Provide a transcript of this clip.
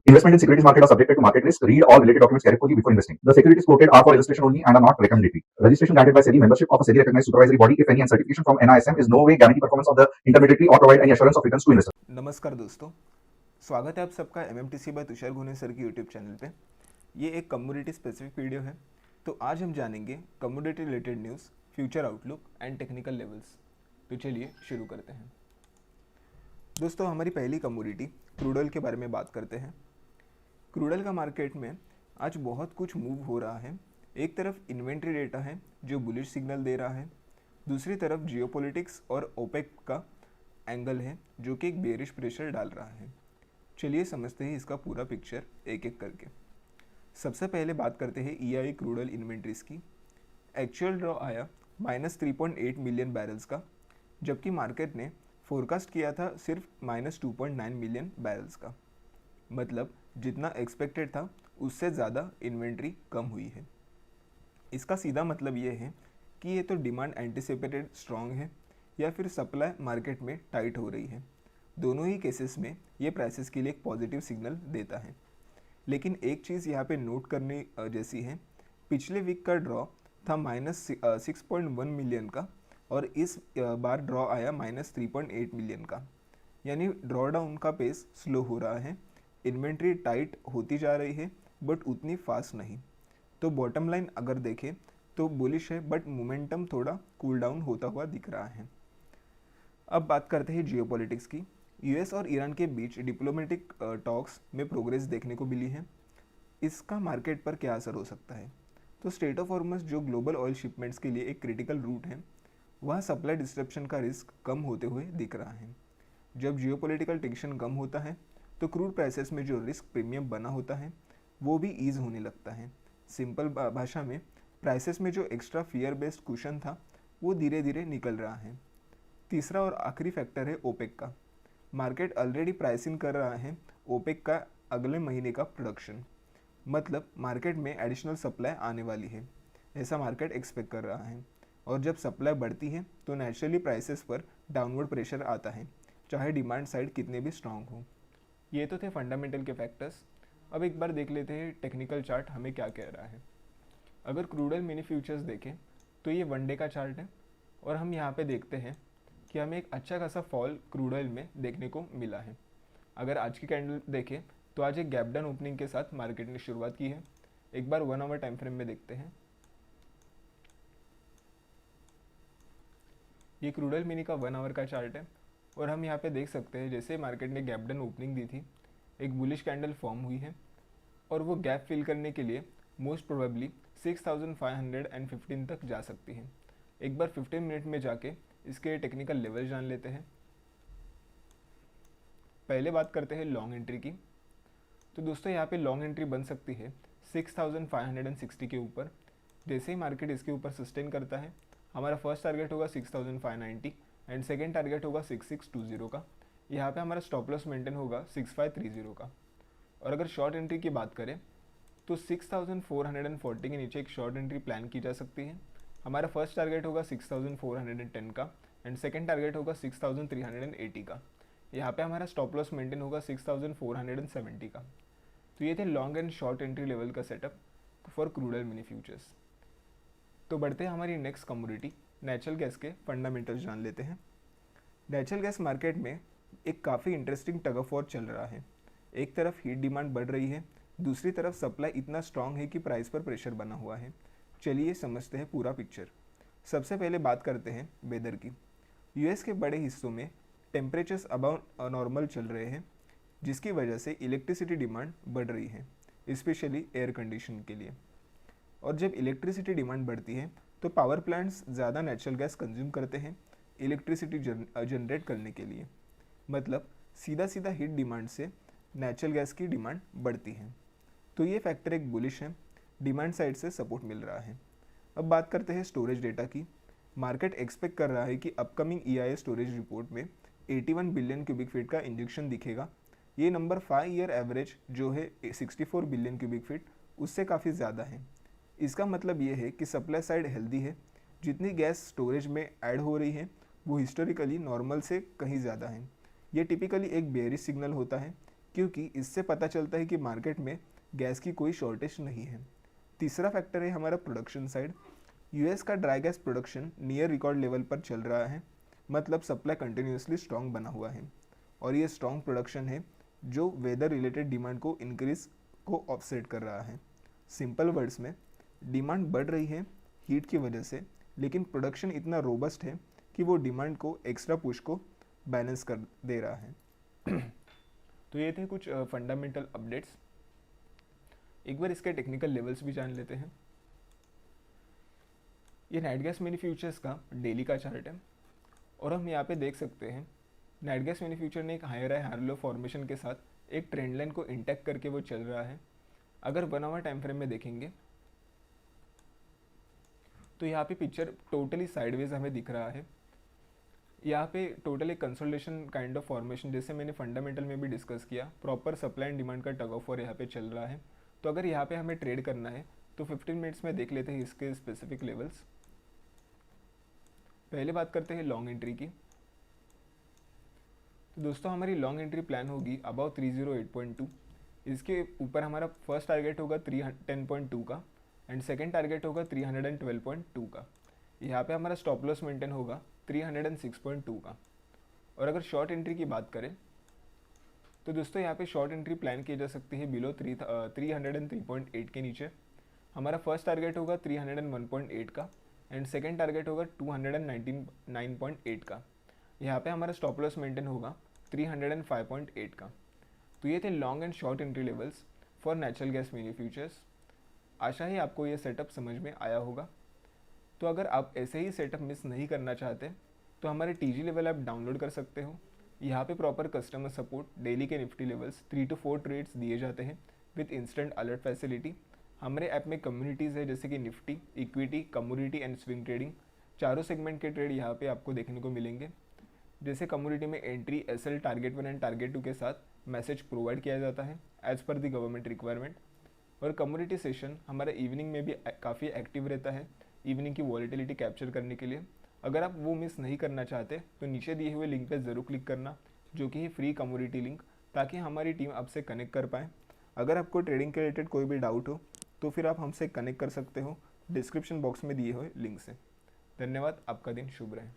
Investment in securities market are subjected to market risk. Read all related documents carefully before investing. The securities quoted are for illustration only and are not recommendatory. Registration granted by SEBI. Membership of a SEBI recognized supervisory body, if any, and certification from NISM is no way guarantee performance of the intermediary or provide any assurance of returns to investors. नमस्कार दोस्तों, स्वागत है आप सबका MMTC bye Tushar गुने sir की YouTube channel पे। ये एक कम्युनिटी स्पेसिफिक वीडियो है। तो आज हम जानेंगे community related news, future outlook and technical levels. तो चलिए शुरू करते हैं। दोस्तों, हमारी पहली कम्युनिटी क्रूड ऑयल के बारे में बात करते हैं। क्रूड ऑयल का मार्केट में आज बहुत कुछ मूव हो रहा है। एक तरफ इन्वेंट्री डेटा है जो बुलिश सिग्नल दे रहा है, दूसरी तरफ जियोपॉलिटिक्स और ओपेक का एंगल है जो कि एक बेरिश प्रेशर डाल रहा है। चलिए समझते हैं इसका पूरा पिक्चर एक एक करके। सबसे पहले बात करते हैं EIA क्रूड ऑयल इन्वेंट्रीज की। एक्चुअल ड्रॉ आया -3.8 मिलियन बैरल्स का, जबकि मार्केट ने फोरकास्ट किया था सिर्फ -2.9 मिलियन बैरल्स का। मतलब जितना एक्सपेक्टेड था उससे ज़्यादा इन्वेंट्री कम हुई है। इसका सीधा मतलब ये है कि ये तो डिमांड एंटिसिपेटेड स्ट्रॉन्ग है या फिर सप्लाई मार्केट में टाइट हो रही है। दोनों ही केसेस में ये प्राइसेस के लिए एक पॉजिटिव सिग्नल देता है। लेकिन एक चीज़ यहाँ पे नोट करने जैसी है, पिछले वीक का ड्रॉ था -6.1 मिलियन का और इस बार ड्रॉ आया -3.8 मिलियन का। यानी ड्रॉ डाउन का पेस स्लो हो रहा है, इन्वेंट्री टाइट होती जा रही है बट उतनी फास्ट नहीं। तो बॉटम लाइन अगर देखें तो बुलिश है बट मोमेंटम थोड़ा कूल डाउन होता हुआ दिख रहा है। अब बात करते हैं जियोपॉलिटिक्स की। यूएस और ईरान के बीच डिप्लोमेटिक टॉक्स में प्रोग्रेस देखने को मिली है। इसका मार्केट पर क्या असर हो सकता है? तो स्ट्रेट ऑफ हॉर्मस जो ग्लोबल ऑयल शिपमेंट्स के लिए एक क्रिटिकल रूट है, वहाँ सप्लाई डिस्ट्रप्शन का रिस्क कम होते हुए दिख रहा है। जब जियोपॉलिटिकल टेंशन कम होता है तो क्रूड प्राइसेस में जो रिस्क प्रीमियम बना होता है वो भी ईज होने लगता है। सिंपल भाषा में प्राइसेस में जो एक्स्ट्रा फियर बेस्ड कुशन था वो धीरे धीरे निकल रहा है। तीसरा और आखिरी फैक्टर है ओपेक का। मार्केट ऑलरेडी प्राइसिंग कर रहा है ओपेक का अगले महीने का प्रोडक्शन। मतलब मार्केट में एडिशनल सप्लाई आने वाली है, ऐसा मार्केट एक्सपेक्ट कर रहा है। और जब सप्लाई बढ़ती है तो नेचुरली प्राइसेस पर डाउनवर्ड प्रेशर आता है, चाहे डिमांड साइड कितने भी स्ट्रांग हो। ये तो थे फंडामेंटल के फैक्टर्स। अब एक बार देख लेते हैं टेक्निकल चार्ट हमें क्या कह रहा है। अगर क्रूड ऑयल मिनी फ्यूचर्स देखें तो ये 1 डे का चार्ट है और हम यहाँ पे देखते हैं कि हमें एक अच्छा खासा फॉल क्रूड ऑयल में देखने को मिला है। अगर आज की कैंडल देखें तो आज एक गैप डाउन ओपनिंग के साथ मार्केट ने शुरुआत की है। एक बार 1 आवर टाइम फ्रेम में देखते हैं। ये क्रूड ऑयल मिनी का 1 आवर का चार्ट है और हम यहाँ पे देख सकते हैं जैसे मार्केट ने गैप डाउन ओपनिंग दी थी, एक बुलिश कैंडल फॉर्म हुई है और वो गैप फिल करने के लिए मोस्ट प्रोबेबली 6515 तक जा सकती है। एक बार 15 मिनट में जाके इसके टेक्निकल लेवल जान लेते हैं। पहले बात करते हैं लॉन्ग एंट्री की। तो दोस्तों यहाँ पे लॉन्ग एंट्री बन सकती है 6560 के ऊपर। जैसे ही मार्केट इसके ऊपर सस्टेन करता है, हमारा फर्स्ट टारगेट होगा 6590 एंड सेकेंड टारगेट होगा 6620 का। यहाँ पे हमारा स्टॉप लॉस मेंटेन होगा 6530 का। और अगर शॉर्ट एंट्री की बात करें तो 6440 के नीचे एक शॉर्ट एंट्री प्लान की जा सकती है। हमारा फर्स्ट टारगेट होगा 6410 का एंड सेकेंड टारगेट होगा 6380 का। यहाँ पे हमारा स्टॉप लॉस मेंटेन होगा 6470 का। तो ये थे long and short entry level का setup for crude oil mini futures. तो बढ़ते हैं हमारी नेक्स्ट कमोडिटी नेचुरल गैस के फंडामेंटल्स जान लेते हैं। नेचुरल गैस मार्केट में एक काफ़ी इंटरेस्टिंग टग ऑफ वॉर चल रहा है। एक तरफ हीट डिमांड बढ़ रही है, दूसरी तरफ सप्लाई इतना स्ट्रांग है कि प्राइस पर प्रेशर बना हुआ है। चलिए समझते हैं पूरा पिक्चर। सबसे पहले बात करते हैं वेदर की। यूएस के बड़े हिस्सों में टेम्परेचर्स अबाउट नॉर्मल चल रहे हैं, जिसकी वजह से इलेक्ट्रिसिटी डिमांड बढ़ रही है, स्पेशली एयर कंडीशन के लिए। और जब इलेक्ट्रिसिटी डिमांड बढ़ती है तो पावर प्लांट्स ज़्यादा नेचुरल गैस कंज्यूम करते हैं इलेक्ट्रिसिटी जनरेट करने के लिए। मतलब सीधा सीधा हीट डिमांड से नेचुरल गैस की डिमांड बढ़ती है। तो ये फैक्टर एक बुलिश है, डिमांड साइड से सपोर्ट मिल रहा है। अब बात करते हैं स्टोरेज डेटा की। मार्केट एक्सपेक्ट कर रहा है कि अपकमिंग EIA स्टोरेज रिपोर्ट में 81 बिलियन क्यूबिक फीट का इंजेक्शन दिखेगा। ये नंबर 5 ईयर एवरेज जो है 64 बिलियन क्यूबिक फीट उससे काफ़ी ज़्यादा है। इसका मतलब ये है कि सप्लाई साइड हेल्दी है। जितनी गैस स्टोरेज में ऐड हो रही है वो हिस्टोरिकली नॉर्मल से कहीं ज़्यादा है। ये टिपिकली एक बेयरिश सिग्नल होता है क्योंकि इससे पता चलता है कि मार्केट में गैस की कोई शॉर्टेज नहीं है। तीसरा फैक्टर है हमारा प्रोडक्शन साइड। यूएस का dry gas production near record level पर चल रहा है, मतलब सप्लाई कंटिन्यूसली स्ट्रॉन्ग बना हुआ है और ये स्ट्रॉन्ग प्रोडक्शन है जो वेदर रिलेटेड डिमांड को इंक्रीज को ऑफसेट कर रहा है। सिंपल वर्ड्स में डिमांड बढ़ रही है हीट की वजह से, लेकिन प्रोडक्शन इतना रोबस्ट है कि वो डिमांड को एक्स्ट्रा पुश को बैलेंस कर दे रहा है। तो ये थे कुछ फंडामेंटल अपडेट्स। एक बार इसके टेक्निकल लेवल्स भी जान लेते हैं। ये नाइट गैस मिनी फ्यूचर्स का डेली का चार्ट है और हम यहाँ पे देख सकते हैं नाइट गैस मिनी फ्यूचर ने एक higher high higher low formation के साथ एक ट्रेंड लाइन को इंटैक्ट करके वो चल रहा है। अगर 1 आवर टाइम फ्रेम में देखेंगे तो यहाँ पे पिक्चर टोटली साइडवेज हमें दिख रहा है। यहाँ पे टोटल एक कंसोलिडेशन काइंड ऑफ फॉर्मेशन, जैसे मैंने फंडामेंटल में भी डिस्कस किया, प्रॉपर सप्लाई एंड डिमांड का टग ऑफ वॉर यहाँ पे चल रहा है। तो अगर यहाँ पे हमें ट्रेड करना है तो 15 मिनट्स में देख लेते हैं इसके स्पेसिफिक लेवल्स। पहले बात करते हैं लॉन्ग एंट्री की। तो दोस्तों हमारी लॉन्ग एंट्री प्लान होगी अबाउट 308.2। इसके ऊपर हमारा फर्स्ट टारगेट होगा 310.2 का एंड सेकेंड टारगेट होगा 312.2 का। यहाँ पे हमारा स्टॉप लॉस मेंटेन होगा 306.2 का। और अगर शॉर्ट एंट्री की बात करें तो दोस्तों यहाँ पे शॉर्ट एंट्री प्लान की जा सकती है बिलो 303.8 के नीचे। हमारा फर्स्ट टारगेट होगा 301.8 का एंड सेकेंड टारगेट होगा 299.8 का। यहाँ पे हमारा स्टॉप लॉस मेंटेन होगा 305.8 का। तो ये थे long and short entry levels for natural gas mini futures. आशा है आपको ये सेटअप समझ में आया होगा। तो अगर आप ऐसे ही सेटअप मिस नहीं करना चाहते तो हमारे टीजी लेवल ऐप डाउनलोड कर सकते हो। यहाँ पे प्रॉपर कस्टमर सपोर्ट, डेली के निफ्टी लेवल्स, 3 to 4 ट्रेड्स दिए जाते हैं विद इंस्टेंट अलर्ट फैसिलिटी। हमारे ऐप में कम्युनिटीज़ है जैसे कि Nifty, equity, commodity and swing trading. चारों सेगमेंट के ट्रेड यहाँ पे आपको देखने को मिलेंगे। जैसे कमोडिटी में entry SL target 1 and target 2 के साथ मैसेज प्रोवाइड किया जाता है as per the government requirement. और कमोडिटी सेशन हमारा इवनिंग में भी काफ़ी एक्टिव रहता है इवनिंग की वॉलेटिलिटी कैप्चर करने के लिए। अगर आप वो मिस नहीं करना चाहते तो नीचे दिए हुए लिंक पर ज़रूर क्लिक करना, जो कि है फ्री कमोडिटी लिंक, ताकि हमारी टीम आपसे कनेक्ट कर पाए। अगर आपको ट्रेडिंग के रिलेटेड कोई भी डाउट हो तो फिर आप हमसे कनेक्ट कर सकते हो डिस्क्रिप्शन बॉक्स में दिए हुए लिंक से। धन्यवाद, आपका दिन शुभ रहे।